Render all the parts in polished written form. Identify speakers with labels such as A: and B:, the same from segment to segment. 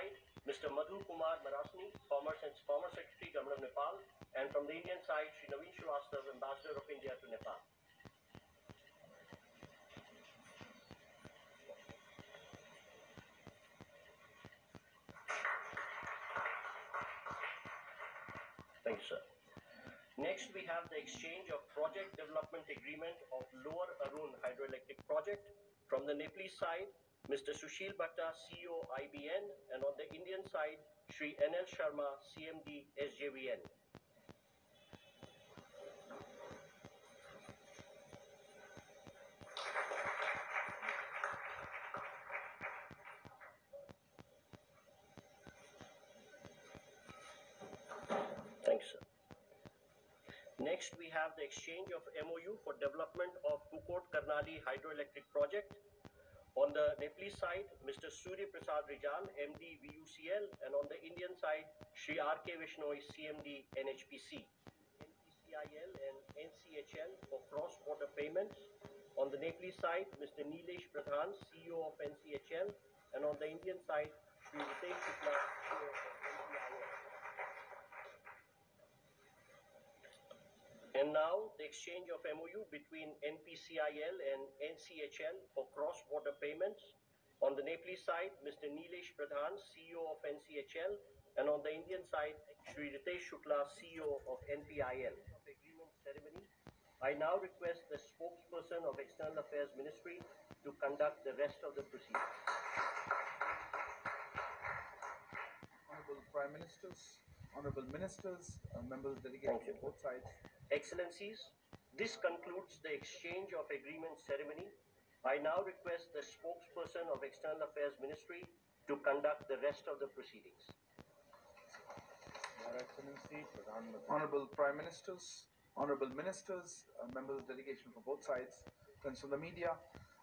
A: side, Mr. Madhu Kumar Marasni, former Secretary, Government of Nepal, and from the Indian side, Shri Naveen Srivastava, Ambassador of India to Nepal. Thank you, sir. Next, we have the exchange of project development agreement of Lower Arun Hydroelectric Project. From the Nepalese side, Mr. Sushil Bhatta, CEO IBN, and on the Indian side, Shri NL Sharma, CMD SJVN. Thanks, sir. Next, we have the exchange of MOU for development of Pukot Karnali Hydroelectric Project. On the Nepalese side, Mr. Surya Prasad Rijal, MD VUCL, and on the Indian side, Shri R.K. Vishnoi, CMD NHPC. NPCIL and NCHL for cross-border payments. On the Nepalese side, Mr. Nilesh Pradhan, CEO of NCHL, and on the Indian side, Shri Ritesh Shukla, CEO of NPIL. And now, the exchange of MOU between NPCIL and NCHL for cross-border payments. On the Nepalese side, Mr. Nilesh Pradhan, CEO of NCHL, and on the Indian side, Shri Ritesh Shukla, CEO of NPIL. Of agreement ceremony, I now request the spokesperson of External Affairs Ministry to conduct the rest of the proceedings.
B: Honorable Prime Ministers, Honorable Ministers, members delegated from both sides.
A: Excellencies, this concludes the exchange of agreement ceremony. I now request the spokesperson of External Affairs Ministry to conduct the rest of the proceedings.
B: Your Excellency, Honorable Prime Ministers, Honorable Ministers, members delegation from both sides, friends from the media,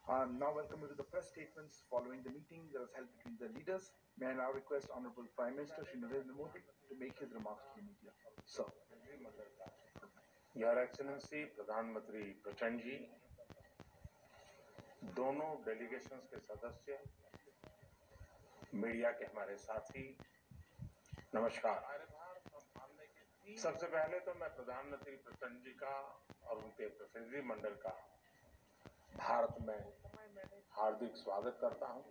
B: now welcome you to the press statements following the meeting that was held between the leaders. May I now request Honorable Prime Minister Shri Narendra Modi to make his remarks to the media. Sir.
C: Your Excellency, प्रधानमंत्री प्रचंड जी, दोनों delegations के सदस्य, media के हमारे साथी, नमस्कार। सबसे पहले तो मैं प्रधानमंत्री प्रचंड जी का और उनके प्रतिनिधि मंडल का भारत में हार्दिक स्वागत करता हूं।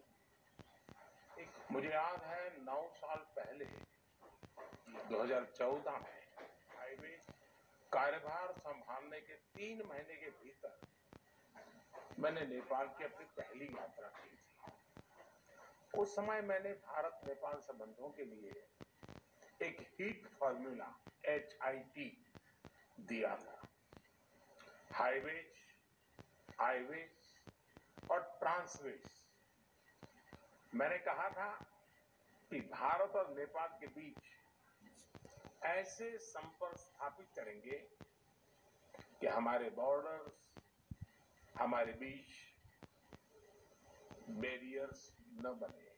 C: मुझे याद है 9 साल पहले 2014 में कार्यभार संभालने के 3 महीने के भीतर मैंने नेपाल की अपनी पहली यात्रा की थी। उस समय मैंने भारत नेपाल संबंधों के लिए एक हीट फॉर्मूला HIT दिया था। हाईवेज, हाईवेज और ट्रांसवेज। मैंने कहा था कि भारत और नेपाल के बीच ऐसे संपर्क स्थापित करेंगे कि हमारे बॉर्डर्स, हमारे बीच बैरियर्स न बने।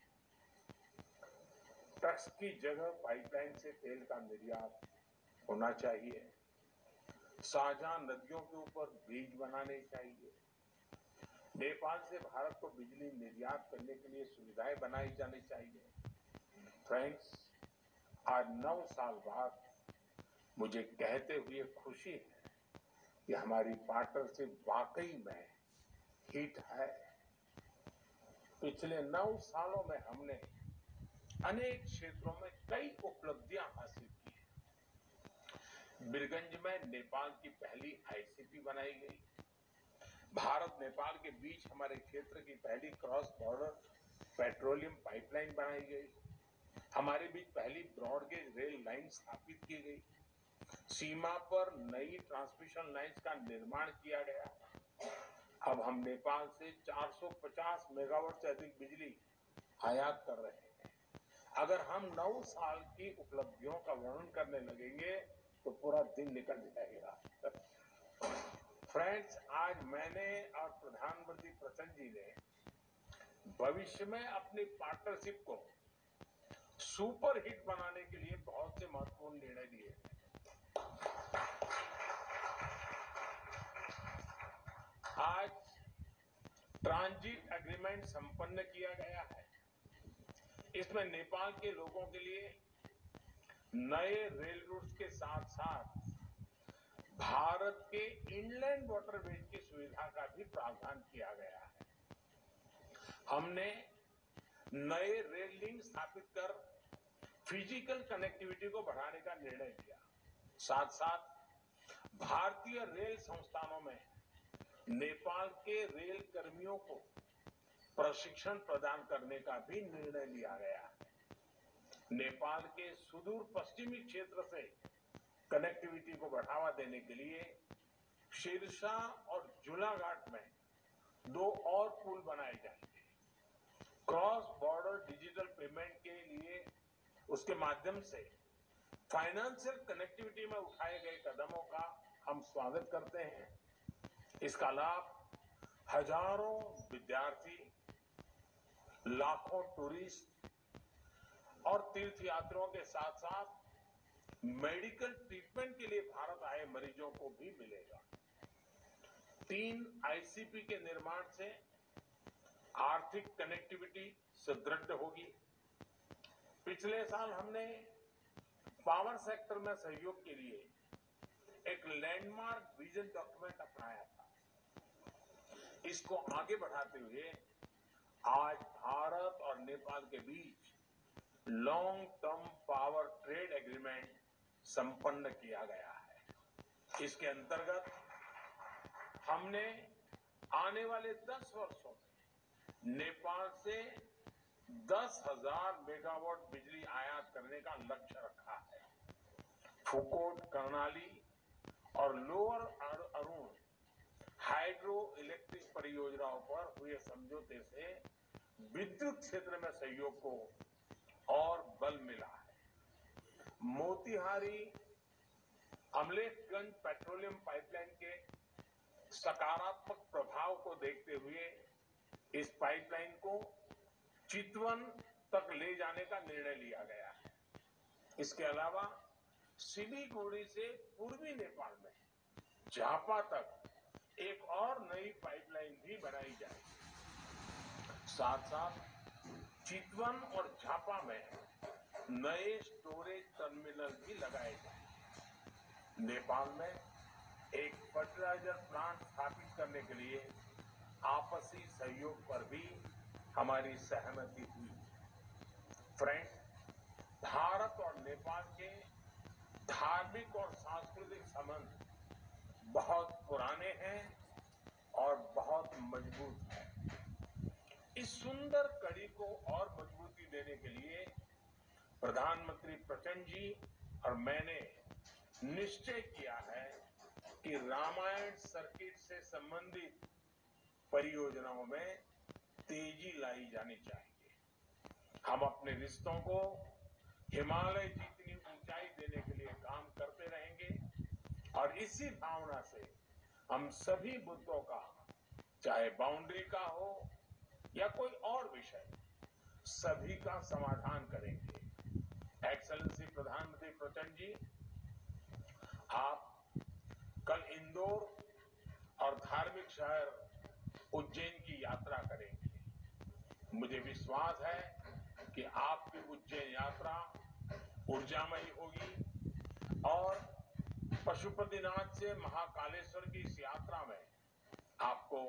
C: ट्रक्स की जगह पाइपलाइन से तेल का निर्यात होना चाहिए। साझा नदियों के ऊपर ब्रिज बनाने चाहिए। नेपाल से भारत को बिजली निर्यात करने के लिए सुविधाएं बनाई जानी चाहिए। फ्रेंड्स, आज 9 साल बाद मुझे कहते हुए खुशी है कि हमारी पार्टनरशिप वाकई में हिट है। पिछले 9 सालों में हमने अनेक क्षेत्रों में कई उपलब्धियां हासिल की हैं। बीरगंज में नेपाल की पहली ICP बनाई गई। भारत नेपाल के बीच हमारे क्षेत्र की पहली क्रॉस बॉर्डर पेट्रोलियम पाइपलाइन बनाई गई। हमारे बीच पहली ब्रॉडगेज रेल लाइन स्थापित की गई। सीमा पर नई ट्रांसमिशन लाइंस का निर्माण किया गया। अब हम नेपाल से 450 मेगावाट से अधिक बिजली आयात कर रहे हैं। अगर हम 9 साल की उपलब्धियों का वर्णन करने लगेंगे तो पूरा दिन निकल जाएगा। फ्रेंड्स, आज मैंने और प्रधानमंत्री प्रचंड जी ने भविष्य में अपनी पार्टनरशिप को सुपर हिट बनाने के लिए बहुत से महत्वपूर्ण निर्णय लिए। आज ट्रांजिट एग्रीमेंट संपन्न किया गया है। इसमें नेपाल के लोगों के लिए नए रेल रूट्स के साथ साथ भारत के इनलैंड वाटरवेज की सुविधा का भी प्रावधान किया गया है। हमने नए रेल लिंक स्थापित कर फिजिकल कनेक्टिविटी को बढ़ाने का निर्णय लिया। साथ साथ भारतीय रेल संस्थानों में नेपाल के रेल कर्मियों को प्रशिक्षण प्रदान करने का भी निर्णय लिया गया है। नेपाल के सुदूर पश्चिमी क्षेत्र से कनेक्टिविटी को बढ़ावा देने के लिए शिरसा और जुलाघाट में 2 और पुल बनाए जाएंगे। क्रॉस बॉर्डर डिजिटल पेमेंट के लिए उसके माध्यम से फाइनेंशियल कनेक्टिविटी में उठाए गए कदमों का हम स्वागत करते हैं। इसका लाभ हजारों विद्यार्थी, लाखों टूरिस्ट और तीर्थयात्रियों के साथ साथ मेडिकल ट्रीटमेंट के लिए भारत आए मरीजों को भी मिलेगा। 3 आईसीपी के निर्माण से आर्थिक कनेक्टिविटी सुदृढ़ होगी। पिछले साल हमने पावर सेक्टर में सहयोग के लिए एक लैंडमार्क विजन डॉक्यूमेंट अपनाया था। इसको आगे बढ़ाते हुए आज भारत और नेपाल के बीच long term power trade agreement संपन्न किया गया है। इसके अंतर्गत हमने आने वाले 10 वर्षों में नेपाल से 10,000 मेगावाट बिजली आयात करने का लक्ष्य रखा है। फुकोट, कर्णाली और लोअर अरुण हाइड्रो इलेक्ट्रिक परियोजनाओं पर हुए समझौते से विद्युत क्षेत्र में सहयोग को और बल मिला है। मोतीहारी अमलेखगंज पेट्रोलियम पाइपलाइन के सकारात्मक प्रभाव को देखते हुए इस पाइपलाइन को चितवन तक ले जाने का निर्णय लिया गया है। इसके अलावा सिलीगुड़ी से पूर्वी नेपाल में झापा तक एक और नई पाइपलाइन भी बनाई जाएगी। साथ साथ चितवन और झापा में नए स्टोरेज टर्मिनल भी लगाए जाएंगे। नेपाल में एक फर्टिलाइजर प्लांट स्थापित करने के लिए आपसी सहयोग पर भी हमारी सहमति हुई। फ्रेंड्स, भारत और नेपाल के धार्मिक और सांस्कृतिक संबंध बहुत पुराने हैं और बहुत मजबूत हैं। इस सुंदर कड़ी को और मजबूती देने के लिए प्रधानमंत्री प्रचंड जी और मैंने निश्चय किया है कि रामायण सर्किट से संबंधित परियोजनाओं में तेजी लाई जानी चाहिए। हम अपने रिश्तों को हिमालय जितनी ऊंचाई देने के लिए काम करते रहेंगे और इसी भावना से हम सभी मुद्दों का, चाहे बाउंड्री का हो या कोई और विषय, सभी का समाधान करेंगे। एक्सेलेंसी प्रधानमंत्री प्रचंड जी, आप कल इंदौर और धार्मिक शहर उज्जैन की यात्रा करेंगे। मुझे विश्वास है कि आपकी उज्जैन यात्रा ऊर्जामयी होगी और पशुपतिनाथ से महाकालेश्वर की इस यात्रा में आपको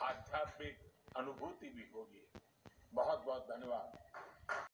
C: आध्यात्मिक अनुभूति भी होगी। बहुत बहुत धन्यवाद।